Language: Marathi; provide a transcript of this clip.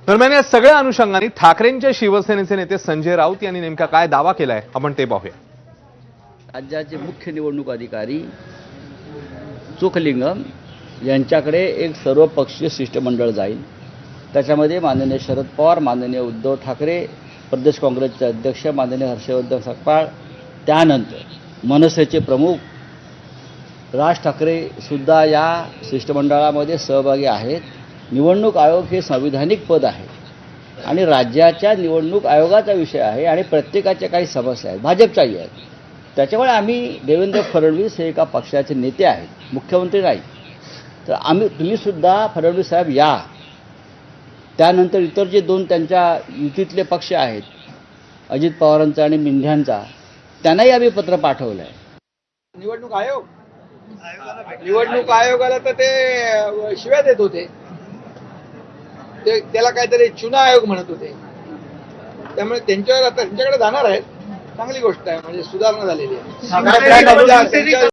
दरम्यान या सगळ्या अनुषंगाने ठाकरेंच्या शिवसेनेचे नेते संजय राऊत यांनी नेमका काय दावा केलाय आपण ते पाहूया। राज्याचे मुख्य निवडणूक अधिकारी चोखलिंगम यांच्याकडे एक सर्वपक्षीय शिष्टमंडळ जाईल। त्याच्यामध्ये माननीय शरद पवार, माननीय उद्धव ठाकरे, प्रदेश काँग्रेसचे अध्यक्ष माननीय हर्षवर्धन सपकाळ, त्यानंतर मनसेचे प्रमुख राज ठाकरे सुद्धा या शिष्टमंडळामध्ये सहभागी आहेत। निवडणूक आयोग हे संविधानिक पद आहे आणि राज्याच्या निवडणूक आयोगाचा विषय आहे आणि प्रत्येकाच्या काही समस्या आहेत, भाजपच्याही आहेत। त्याच्यामुळे आम्ही देवेंद्र फडणवीस हे एका पक्षाचे नेते आहेत, मुख्यमंत्री नाही, तर तुम्ही सुद्धा फडणवीस साहेब या। त्यानंतर इतर जे दोन त्यांच्या युतीतले पक्ष आहेत, अजित पवारांचा आणि मिंढ्यांचा, त्यांनाही आम्ही पत्र पाठवलं आहे। निवडणूक आयोगाला तर ते शिव्या देत होते, त्याला काहीतरी चुना आयोग म्हणत होते। त्यामुळे त्यांच्यावर आता त्यांच्याकडे जाणार आहेत, चांगली गोष्ट आहे, म्हणजे सुधारणा झालेली आहे।